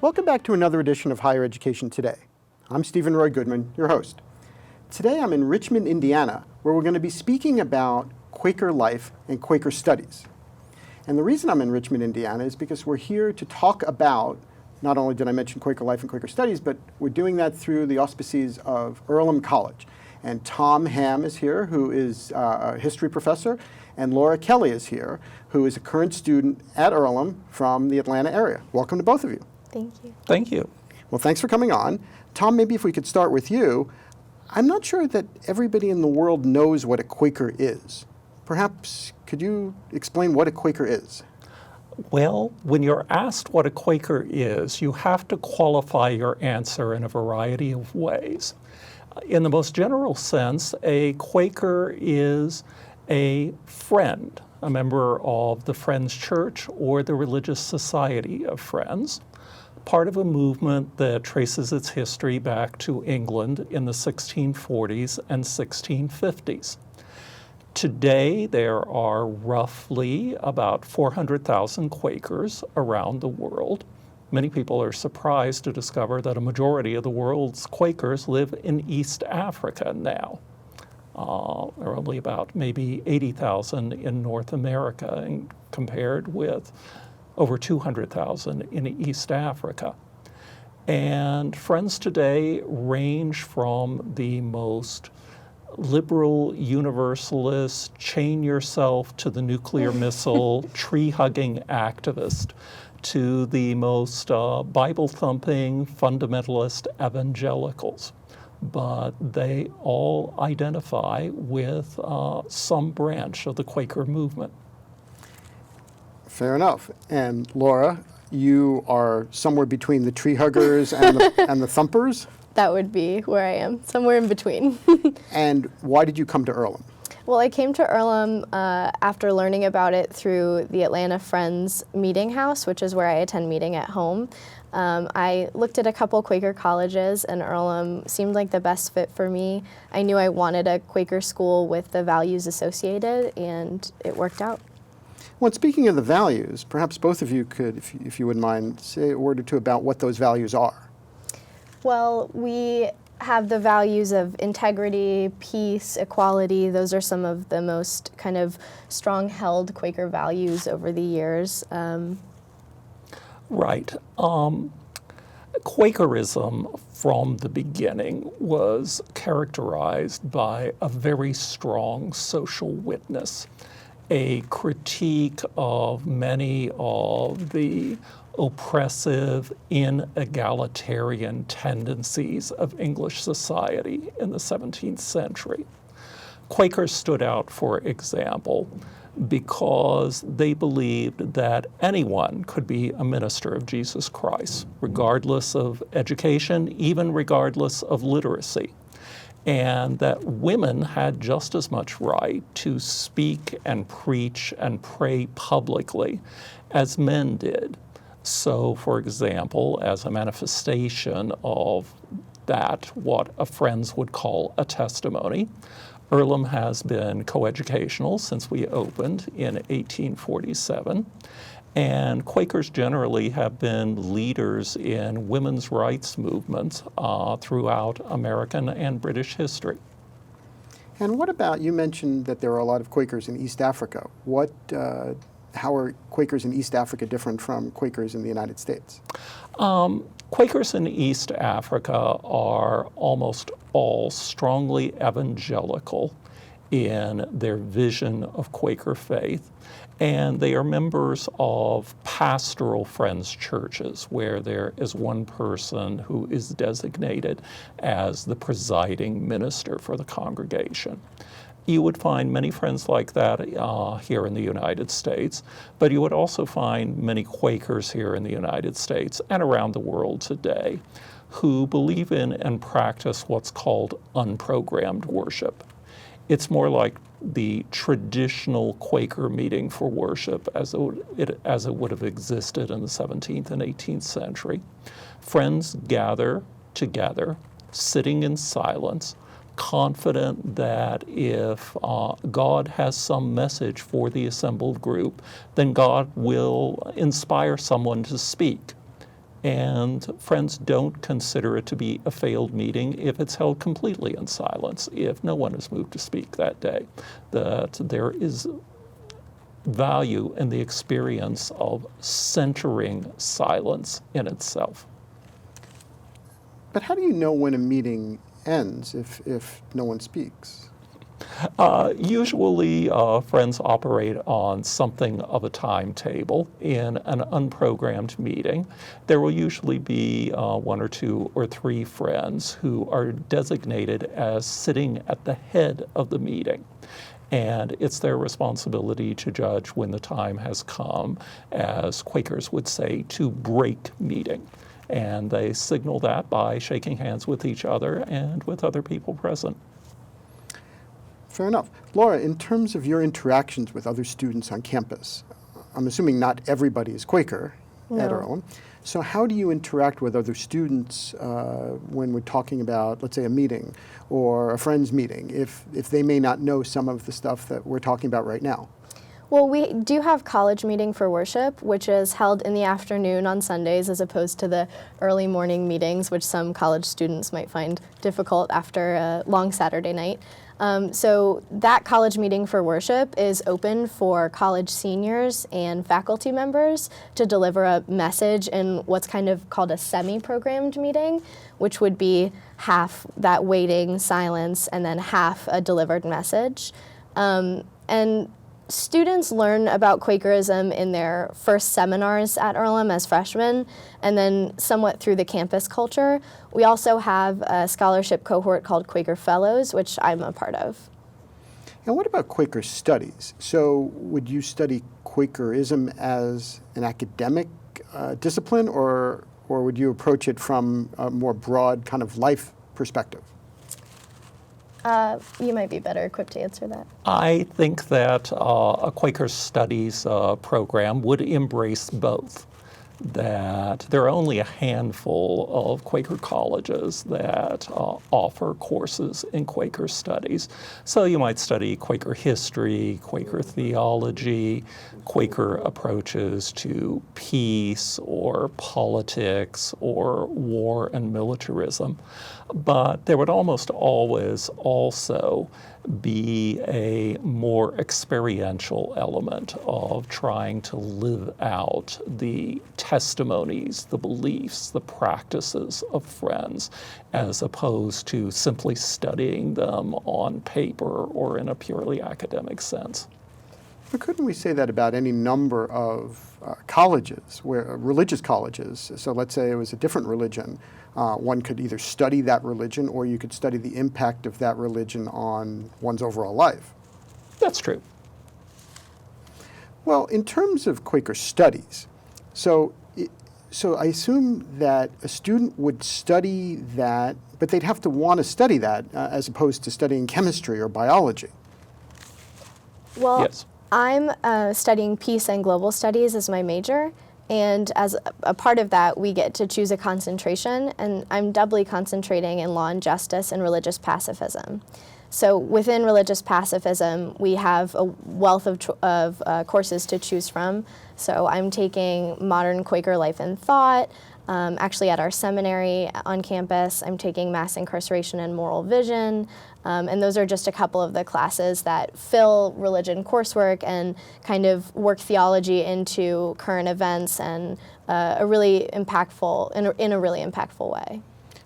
Welcome back to another edition of Higher Education Today. I'm Steven Roy Goodman, your host. Today I'm in Richmond, Indiana, where we're going to be speaking about Quaker life and Quaker studies. And the reason I'm in Richmond, Indiana is because we're here to talk about, not only did I mention Quaker life and Quaker studies, but we're doing that through the auspices of Earlham College. And Tom Hamm is here, who is a history professor, and Laura Kelley is here, who is a current student at Earlham from the Atlanta area. Welcome to both of you. Thank you. Thank you. Well, thanks for coming on. Tom, maybe if we could start with you. I'm not sure that everybody in the world knows what a Quaker is. Perhaps could you explain what a Quaker is? Well, when you're asked what a Quaker is, you have to qualify your answer in a variety of ways. In the most general sense, a Quaker is a friend, a member of the Friends Church or the Religious Society of Friends, part of a movement that traces its history back to England in the 1640s and 1650s. Today, there are roughly about 400,000 Quakers around the world. Many people are surprised to discover that a majority of the world's Quakers live in East Africa now. There are only about maybe 80,000 in North America, and compared with over 200,000 in East Africa. And friends today range from the most liberal universalist, chain yourself to the nuclear missile, tree-hugging activist, to the most Bible-thumping fundamentalist evangelicals. But they all identify with some branch of the Quaker movement. Fair enough. And Laura, you are somewhere between the tree huggers and the thumpers? That would be where I am, somewhere in between. And why did you come to Earlham? Well, I came to Earlham after learning about it through the Atlanta Friends Meeting House, which is where I attend meeting at home. I looked at a couple Quaker colleges, and Earlham seemed like the best fit for me. I knew I wanted a Quaker school with the values associated, and it worked out. Well, speaking of the values, perhaps both of you could, if you wouldn't mind, say a word or two about what those values are. Well, we have the values of integrity, peace, equality. Those are some of the most kind of strong-held Quaker values over the years. Right. Quakerism from the beginning was characterized by a very strong social witness, a critique of many of the oppressive, inegalitarian tendencies of English society in the 17th century. Quakers stood out, for example, because they believed that anyone could be a minister of Jesus Christ, regardless of education, even regardless of literacy, and that women had just as much right to speak and preach and pray publicly as men did. So, for example, as a manifestation of that, what a Friends would call a testimony, Earlham has been coeducational since we opened in 1847, and Quakers generally have been leaders in women's rights movements throughout American and British history. And what about, you mentioned that there are a lot of Quakers in East Africa. How are Quakers in East Africa different from Quakers in the United States? Quakers in East Africa are almost all strongly evangelical in their vision of Quaker faith, and they are members of pastoral Friends churches where there is one person who is designated as the presiding minister for the congregation. You would find many Friends like that here in the United States, but you would also find many Quakers here in the United States and around the world today who believe in and practice what's called unprogrammed worship. It's more like the traditional Quaker meeting for worship as it would have existed in the 17th and 18th century. Friends gather together, sitting in silence, confident that if God has some message for the assembled group, then God will inspire someone to speak. And friends don't consider it to be a failed meeting if it's held completely in silence, if no one is moved to speak that day, that there is value in the experience of centering silence in itself. But how do you know when a meeting ends if no one speaks? Usually, friends operate on something of a timetable. In an unprogrammed meeting, there will usually be one or two or three friends who are designated as sitting at the head of the meeting. And it's their responsibility to judge when the time has come, as Quakers would say, to break meeting. And they signal that by shaking hands with each other and with other people present. Fair enough. Laura, in terms of your interactions with other students on campus, I'm assuming not everybody is Quaker at Earlham. So how do you interact with other students when we're talking about, let's say, a meeting or a friend's meeting, if they may not know some of the stuff that we're talking about right now? Well, we do have college meeting for worship, which is held in the afternoon on Sundays as opposed to the early morning meetings, which some college students might find difficult after a long Saturday night. So that college meeting for worship is open for college seniors and faculty members to deliver a message in what's kind of called a semi-programmed meeting, which would be half that waiting silence and then half a delivered message. And students learn about Quakerism in their first seminars at Earlham as freshmen, and then somewhat through the campus culture. We also have a scholarship cohort called Quaker Fellows, which I'm a part of. And what about Quaker studies? So would you study Quakerism as an academic discipline, or would you approach it from a more broad kind of life perspective? You might be better equipped to answer that. I think that a Quaker Studies program would embrace both. That there are only a handful of Quaker colleges that offer courses in Quaker studies. So you might study Quaker history, Quaker theology, Quaker approaches to peace or politics or war and militarism. But there would almost always also be a more experiential element of trying to live out the testimonies, the beliefs, the practices of friends, as opposed to simply studying them on paper or in a purely academic sense. But couldn't we say that about any number of colleges, religious colleges? So let's say it was a different religion. One could either study that religion or you could study the impact of that religion on one's overall life. That's true. Well, in terms of Quaker studies, so I assume that a student would study that, but they'd have to want to study that as opposed to studying chemistry or biology. Well, Yes. I'm studying peace and global studies as my major, and as a part of that, we get to choose a concentration, and I'm doubly concentrating in law and justice and religious pacifism. So within religious pacifism, we have a wealth of courses to choose from. So I'm taking modern Quaker life and thought. Actually, at our seminary on campus, I'm taking mass incarceration and moral vision. And those are just a couple of the classes that fill religion coursework and kind of work theology into current events and a really impactful, in a really impactful way.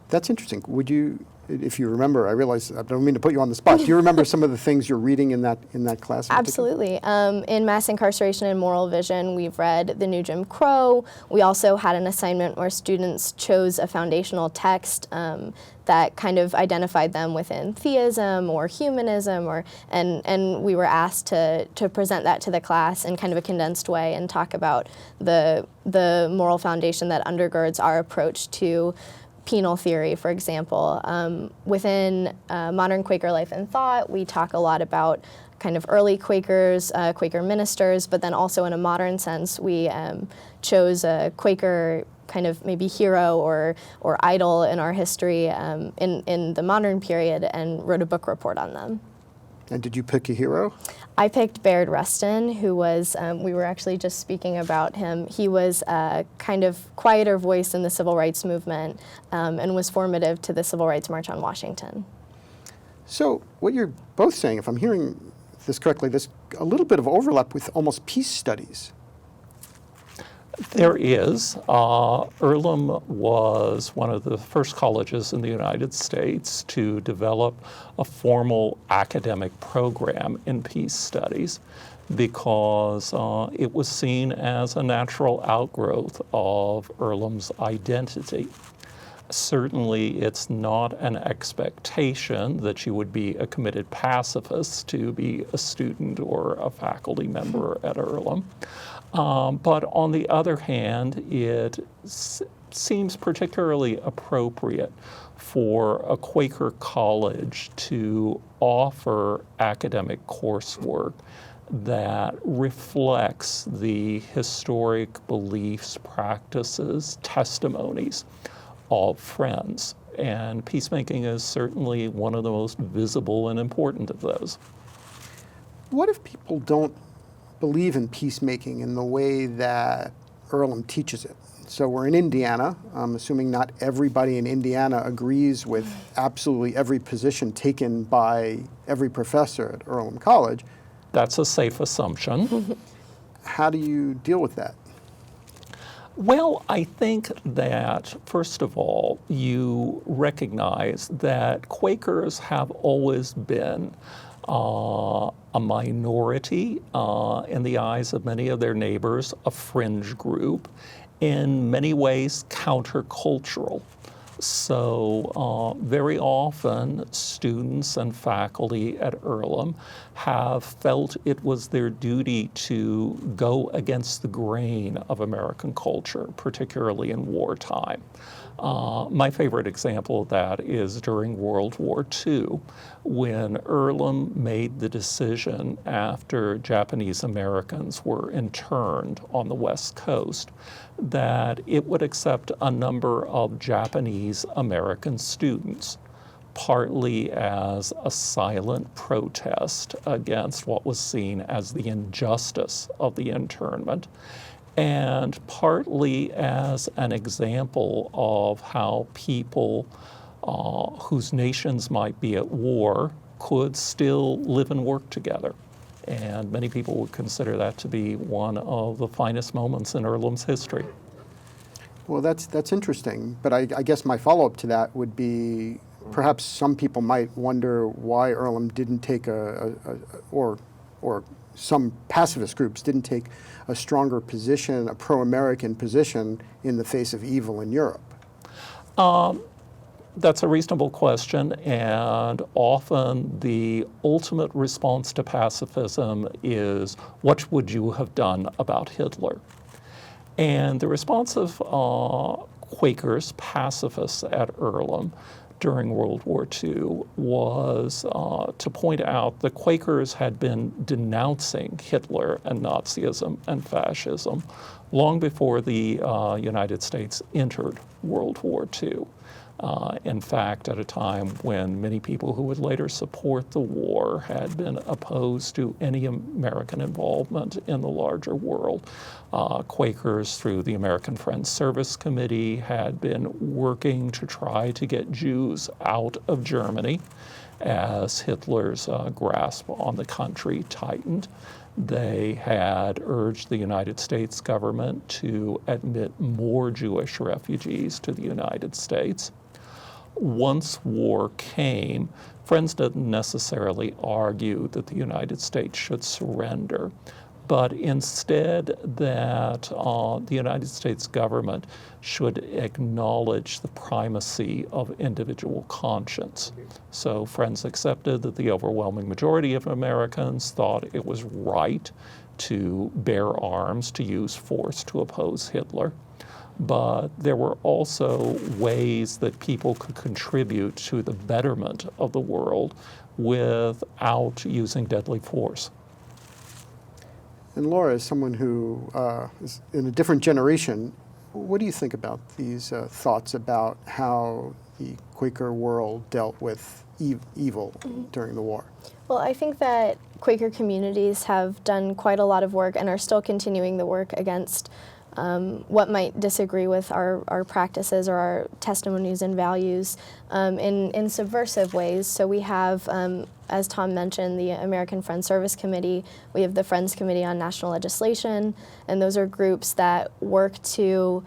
That's interesting. Would you, if you remember, I realize I don't mean to put you on the spot. Do you remember some of the things you're reading in that class? Absolutely. In mass incarceration and moral vision, we've read The New Jim Crow. We also had an assignment where students chose a foundational text that kind of identified them within theism or humanism, and we were asked to present that to the class in kind of a condensed way and talk about the moral foundation that undergirds our approach to penal theory, for example. Within modern Quaker life and thought, we talk a lot about kind of early Quakers, Quaker ministers, but then also in a modern sense, we chose a Quaker kind of maybe hero or idol in our history in the modern period and wrote a book report on them. And did you pick a hero? I picked Bayard Rustin, who was, we were actually just speaking about him. He was a kind of quieter voice in the civil rights movement and was formative to the Civil Rights March on Washington. So what you're both saying, if I'm hearing this correctly, there's a little bit of overlap with almost peace studies. There is. Earlham was one of the first colleges in the United States to develop a formal academic program in peace studies because it was seen as a natural outgrowth of Earlham's identity. Certainly, it's not an expectation that you would be a committed pacifist to be a student or a faculty member at Earlham. But on the other hand, it seems particularly appropriate for a Quaker college to offer academic coursework that reflects the historic beliefs, practices, testimonies of Friends. And peacemaking is certainly one of the most visible and important of those. What if people don't believe in peacemaking in the way that Earlham teaches it? So we're in Indiana. I'm assuming not everybody in Indiana agrees with absolutely every position taken by every professor at Earlham College. That's a safe assumption. How do you deal with that? Well, I think that, first of all, you recognize that Quakers have always been a minority in the eyes of many of their neighbors, a fringe group, in many ways countercultural. So very often students and faculty at Earlham have felt it was their duty to go against the grain of American culture, particularly in wartime. My favorite example of that is during World War II, when Earlham made the decision after Japanese Americans were interned on the West Coast that it would accept a number of Japanese American students, partly as a silent protest against what was seen as the injustice of the internment, and partly as an example of how people whose nations might be at war could still live and work together. And many people would consider that to be one of the finest moments in Earlham's history. Well, that's interesting. But I guess my follow-up to that would be perhaps some people might wonder why Earlham didn't take or some pacifist groups didn't take a stronger position, a pro-American position in the face of evil in Europe. That's a reasonable question, and often the ultimate response to pacifism is, what would you have done about Hitler? And the response of Quakers, pacifists at Earlham during World War II was to point out that Quakers had been denouncing Hitler and Nazism and fascism long before the United States entered World War II. In fact, at a time when many people who would later support the war had been opposed to any American involvement in the larger world. Quakers, through the American Friends Service Committee, had been working to try to get Jews out of Germany as Hitler's grasp on the country tightened. They had urged the United States government to admit more Jewish refugees to the United States. Once war came, Friends didn't necessarily argue that the United States should surrender, but instead that the United States government should acknowledge the primacy of individual conscience. So Friends accepted that the overwhelming majority of Americans thought it was right to bear arms, to use force to oppose Hitler. But there were also ways that people could contribute to the betterment of the world without using deadly force. And Laura, as someone who is in a different generation, what do you think about these thoughts about how the Quaker world dealt with evil during the war? Well, I think that Quaker communities have done quite a lot of work and are still continuing the work against what might disagree with our practices or our testimonies and values in subversive ways. So we have, as Tom mentioned, the American Friends Service Committee. We have the Friends Committee on National Legislation, and those are groups that work to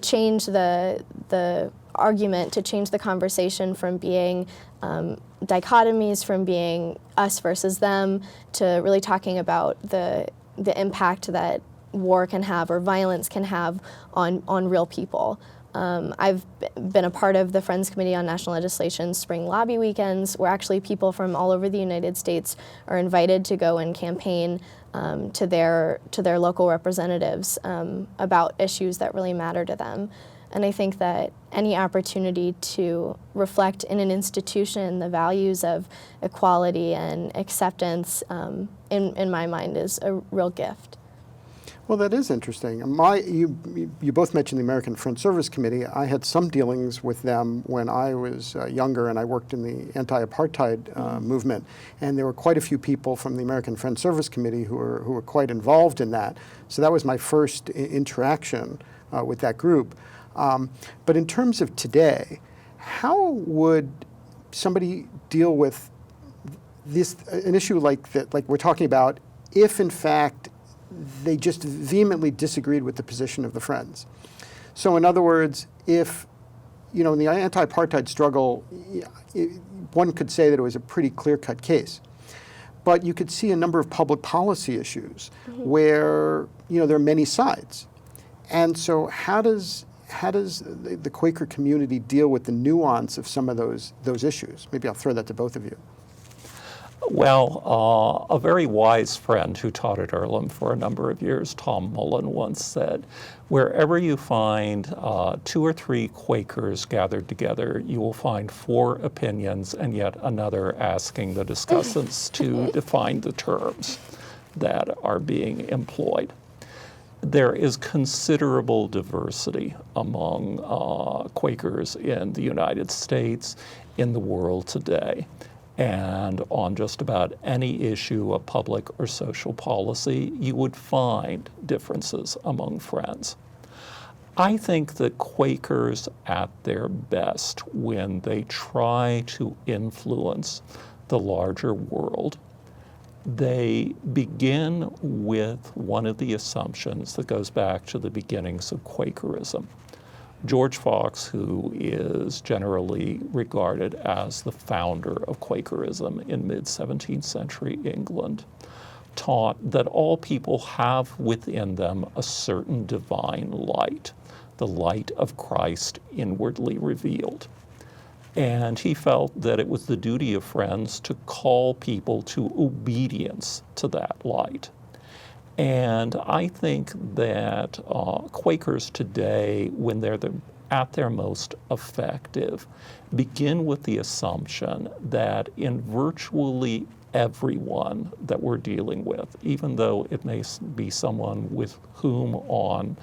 change the argument, to change the conversation from being dichotomies, from being us versus them, to really talking about the impact that war can have or violence can have on real people. I've been a part of the Friends Committee on National Legislation's spring lobby weekends, where actually people from all over the United States are invited to go and campaign to their local representatives about issues that really matter to them. And I think that any opportunity to reflect in an institution the values of equality and acceptance, in my mind, is a real gift. Well, that is interesting. You both mentioned the American Friends Service Committee. I had some dealings with them when I was younger, and I worked in the anti-apartheid movement. And there were quite a few people from the American Friends Service Committee who were quite involved in that. So that was my first interaction with that group. But in terms of today, how would somebody deal with an issue like that, like we're talking about, if in fact they just vehemently disagreed with the position of the Friends? So in other words, if, in the anti-apartheid struggle, one could say that it was a pretty clear-cut case. But you could see a number of public policy issues where, there are many sides. And so how does the Quaker community deal with the nuance of some of those issues? Maybe I'll throw that to both of you. Well, a very wise friend who taught at Earlham for a number of years, Tom Mullen, once said, wherever you find 2 or 3 Quakers gathered together, you will find 4 opinions and yet another asking the discussants to define the terms that are being employed. There is considerable diversity among Quakers in the United States, in the world today. And on just about any issue of public or social policy, you would find differences among friends. I think that Quakers at their best, when they try to influence the larger world, they begin with one of the assumptions that goes back to the beginnings of Quakerism. George Fox, who is generally regarded as the founder of Quakerism in mid-17th century England, taught that all people have within them a certain divine light, the light of Christ inwardly revealed. And he felt that it was the duty of Friends to call people to obedience to that light. And I think that Quakers today, when they're at their most effective, begin with the assumption that in virtually everyone that we're dealing with, even though it may be someone with whom on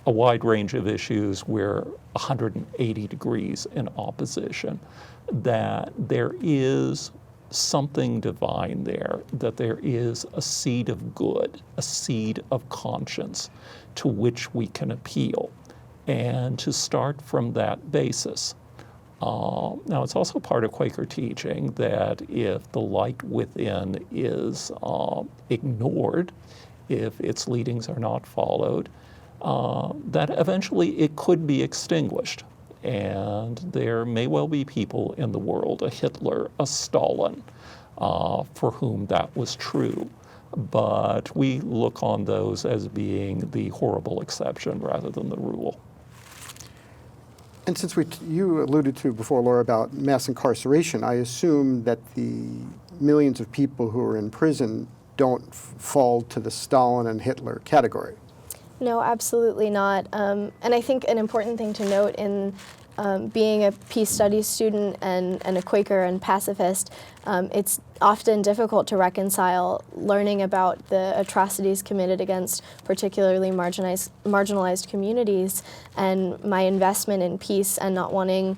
a wide range of issues we're 180 degrees in opposition, that there is something divine there, that there is a seed of good, a seed of conscience to which we can appeal, and to start from that basis. Now, it's also part of Quaker teaching that if the light within is ignored, if its leadings are not followed, that eventually it could be extinguished. And there may well be people in the world, a Hitler, a Stalin, for whom that was true. But we look on those as being the horrible exception rather than the rule. And since you alluded to before, Laura, about mass incarceration, I assume that the millions of people who are in prison don't fall to the Stalin and Hitler category. No, absolutely not. And I think an important thing to note in being a peace studies student and a Quaker and pacifist, it's often difficult to reconcile learning about the atrocities committed against particularly marginalized communities and my investment in peace and not wanting,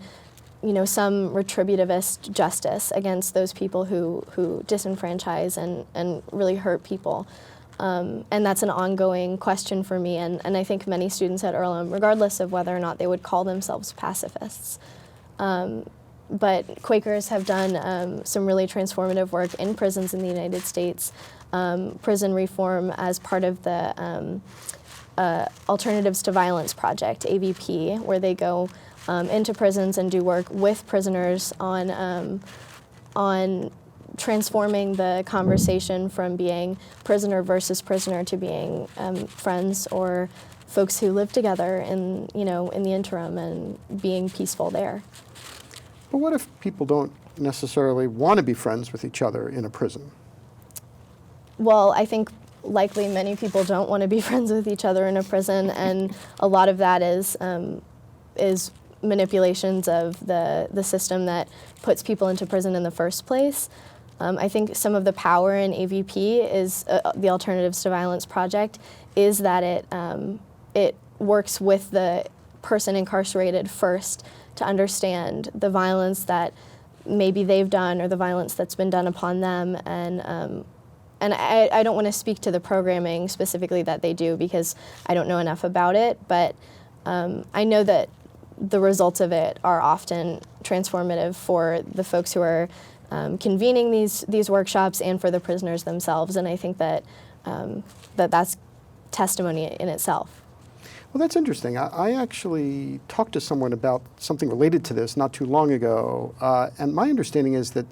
some retributivist justice against those people who disenfranchise and really hurt people. And that's an ongoing question for me, and I think many students at Earlham, regardless of whether or not they would call themselves pacifists. But Quakers have done some really transformative work in prisons in the United States, prison reform as part of the Alternatives to Violence Project, AVP, where they go into prisons and do work with prisoners on transforming the conversation from being prisoner versus prisoner to being friends or folks who live together in the interim and being peaceful there. But what if people don't necessarily want to be friends with each other in a prison? Well, I think likely many people don't want to be friends with each other in a prison, and a lot of that is manipulations of the system that puts people into prison in the first place. I think some of the power in AVP is the Alternatives to Violence Project is that it works with the person incarcerated first to understand the violence that maybe they've done or the violence that's been done upon them, and I don't want to speak to the programming specifically that they do because I don't know enough about it, but I know that the results of it are often transformative for the folks who are convening these workshops and for the prisoners themselves, and I think that that's testimony in itself. Well, that's interesting. I actually talked to someone about something related to this not too long ago, and my understanding is that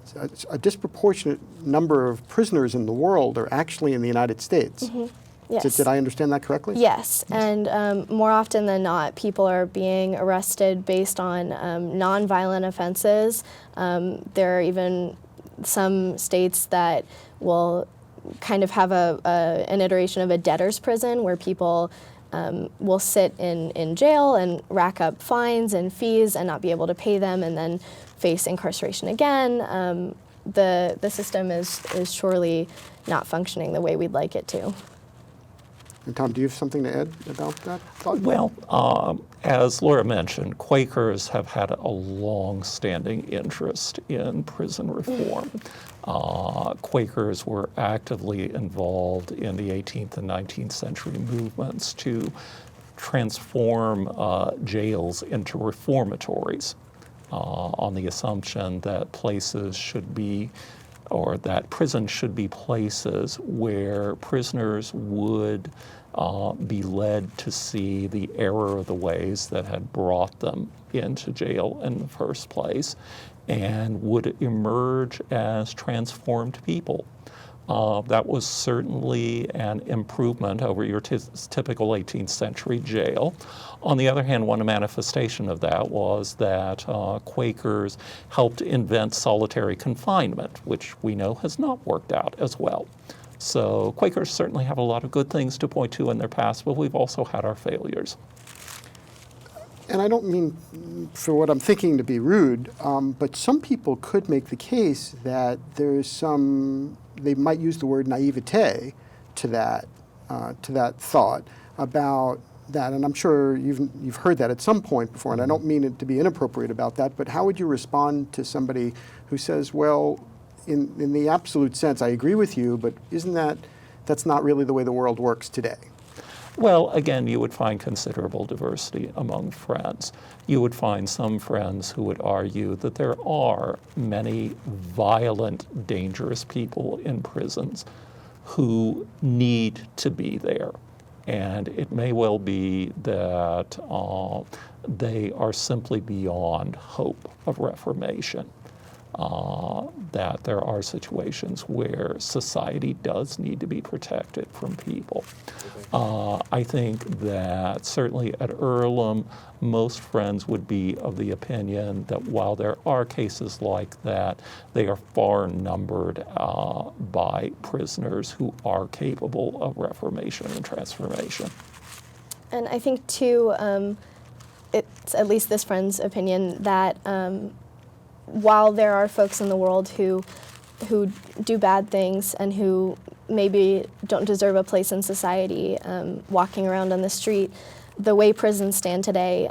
a disproportionate number of prisoners in the world are actually in the United States. Mm-hmm. Yes. Did I understand that correctly? Yes, and more often than not, people are being arrested based on nonviolent offenses. There are even some states that will kind of have an iteration of a debtor's prison where people will sit in jail and rack up fines and fees and not be able to pay them and then face incarceration again. The system is surely not functioning the way we'd like it to. And Tom, do you have something to add about that thought? Well, as Laura mentioned, Quakers have had a long-standing interest in prison reform. Quakers were actively involved in the 18th and 19th century movements to transform jails into reformatories on the assumption that places should be, or that prisons should be places where prisoners would be led to see the error of the ways that had brought them into jail in the first place and would emerge as transformed people. That was certainly an improvement over your typical 18th century jail. On the other hand, one manifestation of that was that Quakers helped invent solitary confinement, which we know has not worked out as well. So Quakers certainly have a lot of good things to point to in their past, but we've also had our failures. And I don't mean for what I'm thinking to be rude, but some people could make the case that there's some, they might use the word naivete to that thought about that. And I'm sure you've heard that at some point before, and I don't mean it to be inappropriate about that, but how would you respond to somebody who says, well, in the absolute sense, I agree with you, but that's not really the way the world works today? Well, again, you would find considerable diversity among friends. You would find some friends who would argue that there are many violent, dangerous people in prisons who need to be there. And it may well be that they are simply beyond hope of reformation. That there are situations where society does need to be protected from people. I think that certainly at Earlham, most friends would be of the opinion that while there are cases like that, they are far numbered by prisoners who are capable of reformation and transformation. And I think too, it's at least this friend's opinion that while there are folks in the world who do bad things and who maybe don't deserve a place in society, walking around on the street, the way prisons stand today,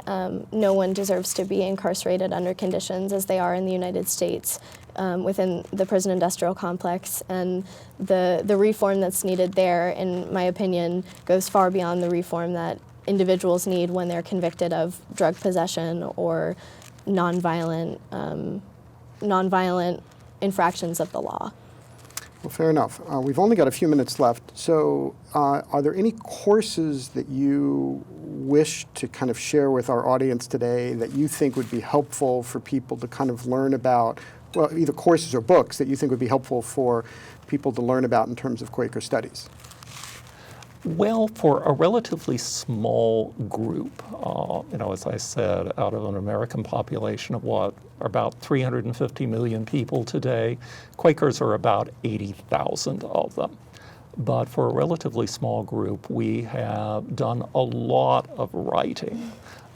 no one deserves to be incarcerated under conditions as they are in the United States within the prison industrial complex. And the reform that's needed there, in my opinion, goes far beyond the reform that individuals need when they're convicted of drug possession or nonviolent infractions of the law. Well, fair enough. We've only got a few minutes left. So are there any courses that you wish to kind of share with our audience today that you think would be helpful for people to kind of learn about, well, either courses or books that you think would be helpful for people to learn about in terms of Quaker studies? Well, for a relatively small group, as I said, out of an American population of about 350 million people today, Quakers are about 80,000 of them. But for a relatively small group, we have done a lot of writing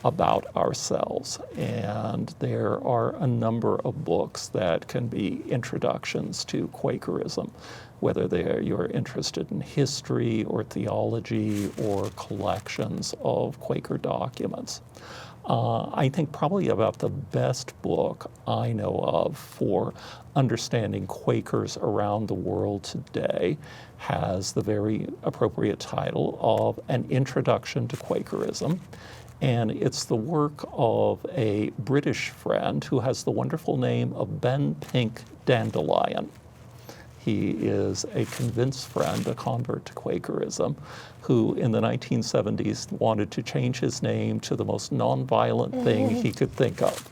about ourselves, and there are a number of books that can be introductions to Quakerism, whether you're interested in history or theology or collections of Quaker documents. I think probably about the best book I know of for understanding Quakers around the world today has the very appropriate title of An Introduction to Quakerism. And it's the work of a British friend who has the wonderful name of Ben Pink Dandelion. He is a convinced friend, a convert to Quakerism, who in the 1970s wanted to change his name to the most nonviolent thing he could think of.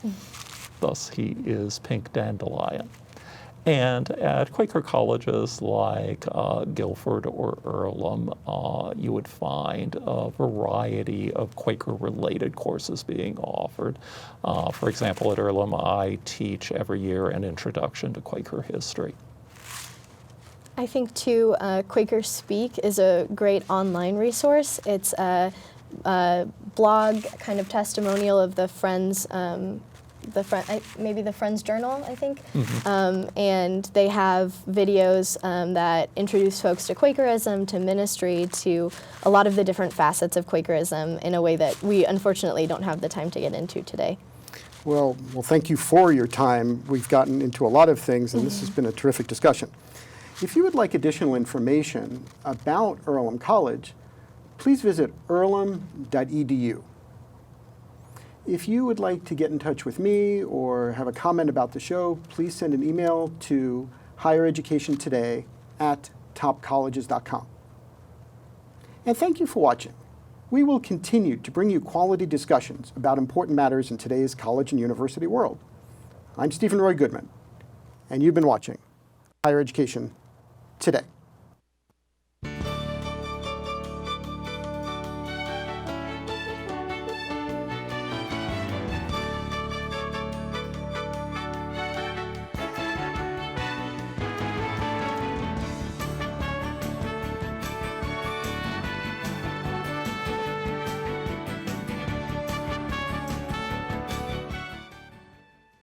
Thus, he is Pink Dandelion. And at Quaker colleges like Guilford or Earlham, you would find a variety of Quaker-related courses being offered. For example, at Earlham, I teach every year an introduction to Quaker history. I think, too, Quaker Speak is a great online resource. It's a blog kind of testimonial of the Friends, maybe the Friends Journal, I think. And they have videos that introduce folks to Quakerism, to ministry, to a lot of the different facets of Quakerism in a way that we unfortunately don't have the time to get into today. Well, thank you for your time. We've gotten into a lot of things, and this has been a terrific discussion. If you would like additional information about Earlham College, please visit earlham.edu. If you would like to get in touch with me or have a comment about the show, please send an email to highereducationtoday@topcolleges.com. And thank you for watching. We will continue to bring you quality discussions about important matters in today's college and university world. I'm Steven Roy Goodman, and you've been watching Higher Education Today.